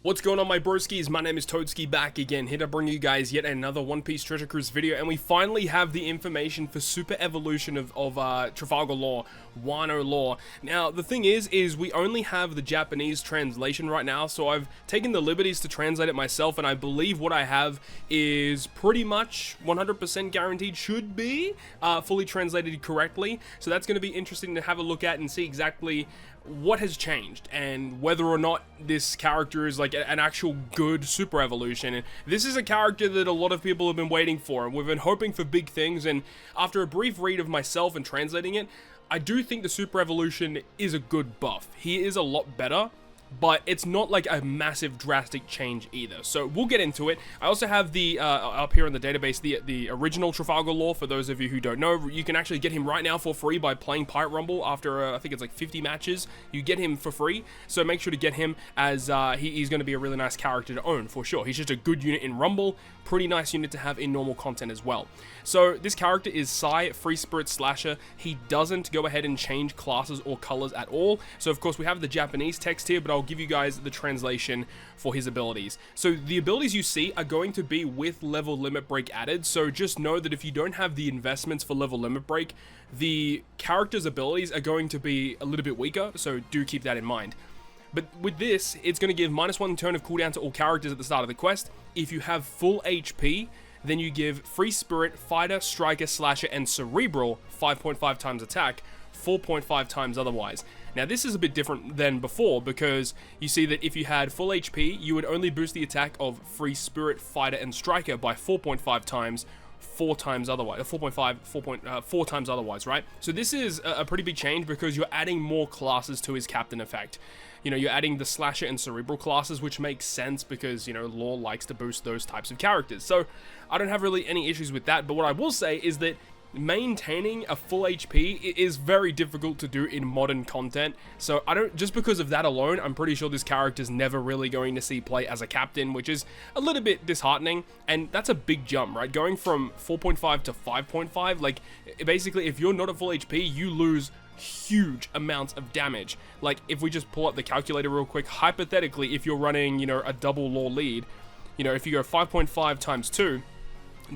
What's going on, my broskiis? My name is Toadski, back again, here to bring you guys yet another One Piece Treasure Cruise video, and we finally have the information for Super Evolution of Trafalgar Law, Wano Law. Now, the thing is we only have the Japanese translation right now, so I've taken the liberties to translate it myself, and I believe what I have is pretty much 100% guaranteed should be fully translated correctly, so that's going to be interesting to have a look at and see exactly what has changed and whether or not this character is like an actual good super evolution. And this is a character that a lot of people have been waiting for, and we've been hoping for big things. And after a brief read of myself and translating it, I do think the super evolution is a good buff. He is a lot better, but it's not like a massive drastic change either. So we'll get into it. I also have the up here in the database the original Trafalgar Law. For those of you who don't know, you can actually get him right now for free by playing Pirate Rumble. After I think it's like 50 matches, you get him for free. So make sure to get him, as he's going to be a really nice character to own for sure. He's just a good unit in Rumble, pretty nice unit to have in normal content as well. So this character is Sai, Free Spirit Slasher. He doesn't go ahead and change classes or colors at all. So of course we have the Japanese text here, but I'll give you guys the translation for his abilities. So the abilities you see are going to be with level limit break added. So just know that if you don't have the investments for level limit break, the character's abilities are going to be a little bit weaker. So do keep that in mind. But with this, it's going to give -1 turn of cooldown to all characters at the start of the quest. If you have full HP, then you give Free Spirit, Fighter, Striker, Slasher, and Cerebral 5.5 times attack, 4.5 times otherwise. Now this is a bit different than before, because you see that if you had full HP, you would only boost the attack of Free Spirit, Fighter, and Striker by 4.5 times, 4 times otherwise, 4 times otherwise, right? So this is a pretty big change, because you're adding more classes to his captain effect. You know, you're adding the Slasher and Cerebral classes, which makes sense because, you know, Law likes to boost those types of characters. So I don't have really any issues with that, but what I will say is that maintaining a full HP is very difficult to do in modern content. So just because of that alone, I'm pretty sure this character is never really going to see play as a captain, which is a little bit disheartening. And that's a big jump, right? Going from 4.5 to 5.5, like basically if you're not at full HP, you lose huge amounts of damage. Like if we just pull up the calculator real quick, hypothetically, if you're running, you know, a double Law lead, you know, if you go 5.5 times 2,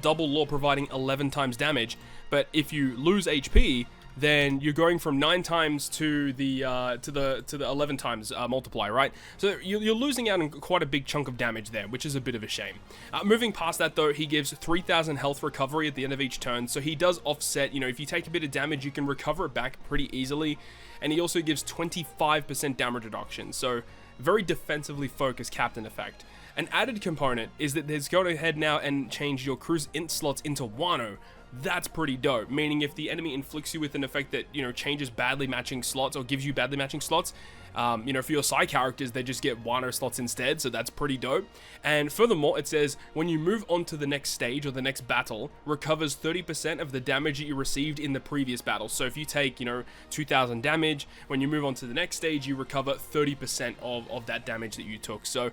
double Law providing 11 times damage, but if you lose HP, then you're going from 9 times to the 11 times multiply, right? So you're losing out on quite a big chunk of damage there, which is a bit of a shame. Moving past that though, he gives 3,000 health recovery at the end of each turn, so he does offset, you know, if you take a bit of damage, you can recover it back pretty easily, and he also gives 25% damage reduction, so very defensively focused captain effect. An added component is that there's go ahead now and change your cruise int slots into Wano. That's pretty dope, meaning if the enemy inflicts you with an effect that, you know, changes badly matching slots or gives you badly matching slots, you know, for your side characters, they just get Wano slots instead, so that's pretty dope. And furthermore, it says, when you move on to the next stage or the next battle, recovers 30% of the damage that you received in the previous battle. So if you take, you know, 2,000 damage, when you move on to the next stage, you recover 30% of that damage that you took. So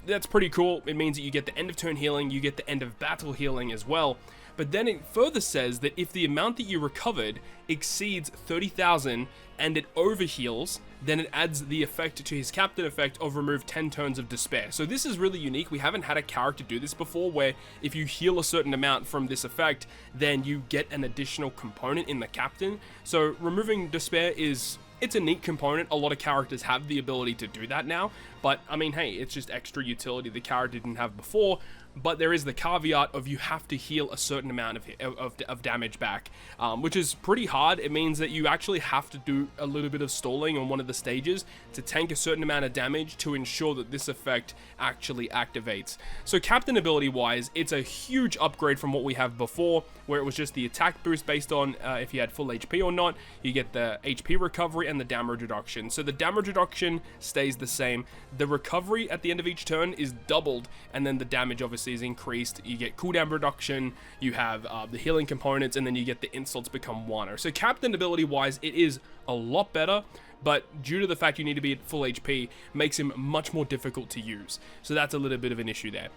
that's pretty cool. It means that you get the end of turn healing, you get the end of battle healing as well. But then it further says that if the amount that you recovered exceeds 30,000 and it overheals, then it adds the effect to his captain effect of remove 10 turns of despair. So this is really unique. We haven't had a character do this before, where if you heal a certain amount from this effect, then you get an additional component in the captain. So removing despair it's a neat component. A lot of characters have the ability to do that now, but I mean, hey, it's just extra utility the character didn't have before. But there is the caveat of you have to heal a certain amount of damage back, which is pretty hard. It means that you actually have to do a little bit of stalling on one of the stages to tank a certain amount of damage to ensure that this effect actually activates. So captain ability wise, it's a huge upgrade from what we have before, where it was just the attack boost based on if you had full HP or not. You get the HP recovery and the damage reduction. So the damage reduction stays the same. The recovery at the end of each turn is doubled, and then the damage obviously is increased. You get cooldown reduction, you have the healing components, and then you get the insults become Wano. So captain ability wise, it is a lot better, but due to the fact you need to be at full HP, makes him much more difficult to use. So that's a little bit of an issue there.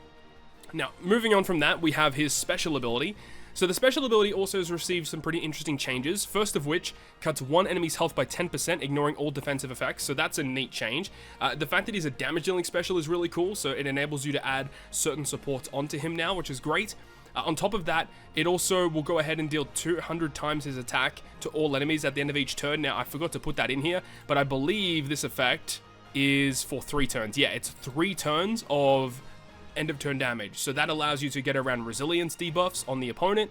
Now, moving on from that, we have his special ability. So the special ability also has received some pretty interesting changes, first of which cuts one enemy's health by 10%, ignoring all defensive effects, so that's a neat change. The fact that he's a damage dealing special is really cool, so it enables you to add certain supports onto him now, which is great. On top of that, it also will go ahead and deal 200 times his attack to all enemies at the end of each turn. Now, I forgot to put that in here, but I believe this effect is for 3 turns. Yeah, it's 3 turns of end of turn damage. So that allows you to get around resilience debuffs on the opponent.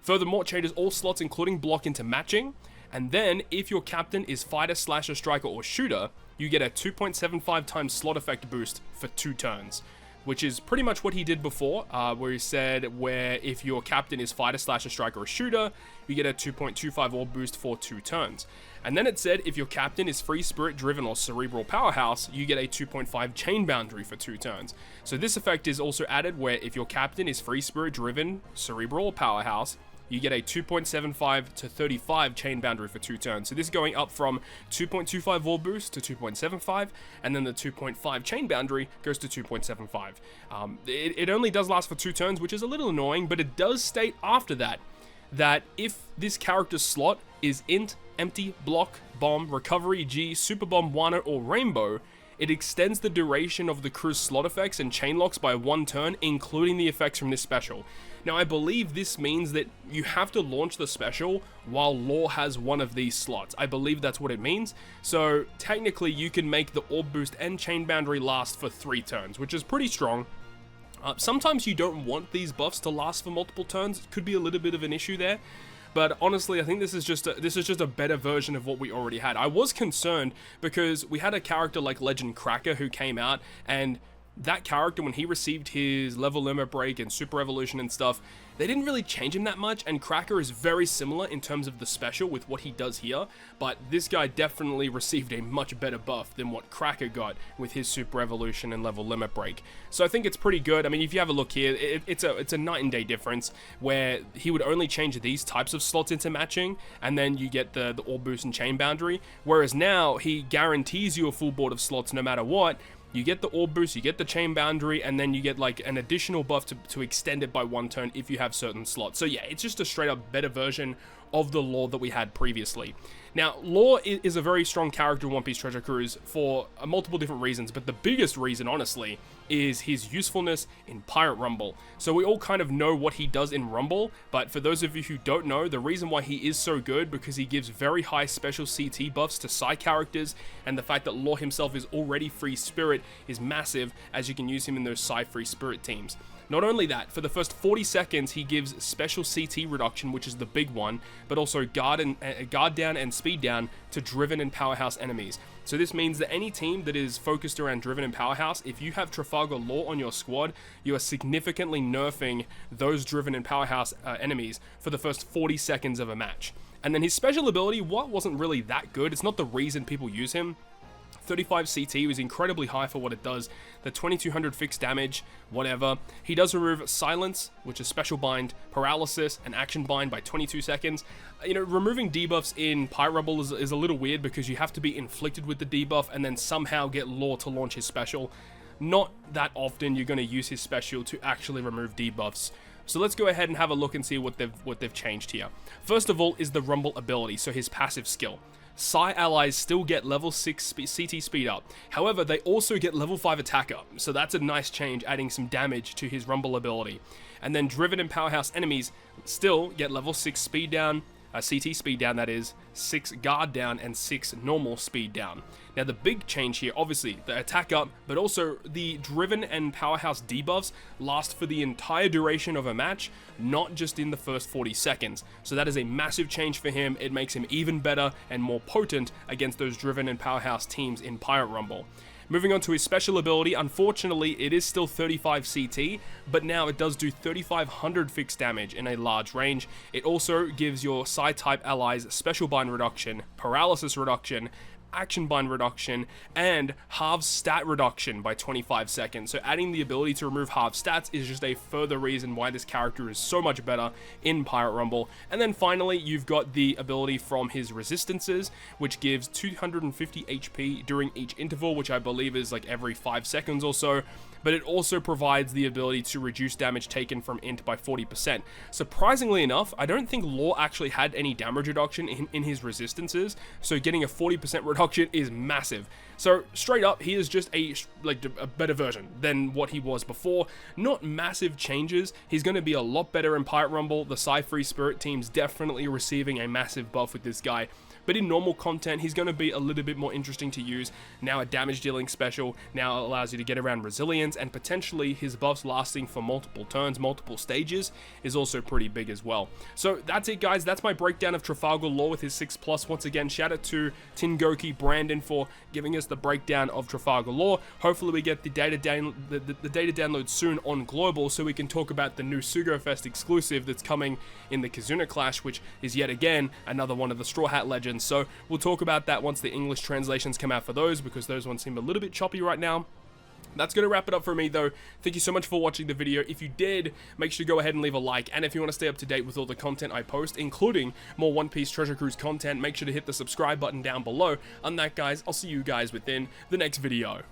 Furthermore, it changes all slots, including block, into matching. And then, if your captain is fighter, slasher, striker, or shooter, you get a 2.75 times slot effect boost for 2 turns. Which is pretty much what he did before, where he said if your captain is fighter, slasher, striker, or shooter, you get a 2.25 orb boost for 2 turns. And then it said if your captain is free spirit driven or cerebral powerhouse, you get a 2.5 chain boundary for 2 turns. So this effect is also added where if your captain is free spirit driven, cerebral, or powerhouse, you get a 2.75 to 35 chain boundary for 2 turns. So this is going up from 2.25 orb boost to 2.75, and then the 2.5 chain boundary goes to 2.75. It only does last for 2 turns, which is a little annoying, but it does state after that if this character's slot is int, empty, block, bomb, recovery, G, super bomb, Wano, or rainbow, it extends the duration of the crew's slot effects and chain locks by 1 turn, including the effects from this special. Now, I believe this means that you have to launch the special while Law has one of these slots. I believe that's what it means. So, technically, you can make the orb boost and chain boundary last for 3 turns, which is pretty strong. Sometimes you don't want these buffs to last for multiple turns. It could be a little bit of an issue there. But honestly, I think this is just a better version of what we already had. I was concerned because we had a character like Legend Cracker who came out, and that character, when he received his level limit break and super evolution and stuff, they didn't really change him that much, and Cracker is very similar in terms of the special with what he does here, but this guy definitely received a much better buff than what Cracker got with his super evolution and level limit break. So I think it's pretty good. I mean, if you have a look here, it's a night and day difference where he would only change these types of slots into matching, and then you get the orb boost and chain boundary, whereas now he guarantees you a full board of slots no matter what. You get the orb boost, you get the chain boundary, and then you get like an additional buff to extend it by 1 turn if you have certain slots. So yeah, it's just a straight up better version of the Law that we had previously. Now, Law is a very strong character in One Piece Treasure Cruise for multiple different reasons, but the biggest reason, honestly, is his usefulness in Pirate Rumble. So we all kind of know what he does in Rumble, but for those of you who don't know, the reason why he is so good, because he gives very high special CT buffs to side characters, and the fact that Law himself is already free spirit is massive, as you can use him in those side free spirit teams. Not only that, for the first 40 seconds, he gives special CT reduction, which is the big one, but also guard down and speed down to driven and powerhouse enemies. So this means that any team that is focused around driven and powerhouse, if you have Trafalgar Law on your squad, you are significantly nerfing those driven and powerhouse enemies for the first 40 seconds of a match. And then his special ability, what wasn't really that good, it's not the reason people use him. 35 CT was incredibly high for what it does. The 2200 fixed damage, whatever. He does remove silence, which is special bind, paralysis, and action bind by 22 seconds. You know, removing debuffs in Pirate Rumble is a little weird because you have to be inflicted with the debuff and then somehow get Law to launch his special. Not that often you're going to use his special to actually remove debuffs. So let's go ahead and have a look and see what they've changed here. First of all is the Rumble ability, so his passive skill. Psi allies still get level 6 CT speed up. However, they also get level 5 attack up. So that's a nice change, adding some damage to his Rumble ability. And then driven and powerhouse enemies still get level 6 speed down, CT speed down that is, 6 guard down, and 6 normal speed down. Now the big change here, obviously, the attack up, but also the driven and powerhouse debuffs last for the entire duration of a match, not just in the first 40 seconds. So that is a massive change for him. It makes him even better and more potent against those driven and powerhouse teams in Pirate Rumble. Moving on to his special ability, unfortunately it is still 35 CT, but now it does do 3500 fixed damage in a large range. It also gives your Psi type allies special bind reduction, paralysis reduction, action bind reduction, and half stat reduction by 25 seconds. So adding the ability to remove half stats is just a further reason why this character is so much better in Pirate Rumble. And then finally, you've got the ability from his resistances, which gives 250 HP during each interval, which I believe is like every 5 seconds or so. But it also provides the ability to reduce damage taken from int by 40%. Surprisingly enough, I don't think Law actually had any damage reduction in his resistances, so getting a 40% reduction is massive. So straight up, he is just a better version than what he was before. Not massive changes. He's going to be a lot better in Pirate Rumble. The Psy-Free Spirit team's definitely receiving a massive buff with this guy. But in normal content, he's going to be a little bit more interesting to use. Now a damage dealing special now allows you to get around resilience, and potentially his buffs lasting for multiple turns, multiple stages is also pretty big as well. So that's it, guys. That's my breakdown of Trafalgar Law with his 6+. Once again, shout out to Tingoki Brandon for giving us the breakdown of Trafalgar Law. Hopefully we get the data download soon on global, so we can talk about the new Sugo Fest exclusive that's coming in the Kizuna Clash, which is yet again another one of the Straw Hat Legends. So we'll talk about that once the English translations come out for those, because those ones seem a little bit choppy right now. That's going to wrap it up for me, though. Thank you so much for watching the video. If you did, make sure to go ahead and leave a like. And if you want to stay up to date with all the content I post, including more One Piece Treasure Cruise content, make sure to hit the subscribe button down below. On that, guys, I'll see you guys within the next video.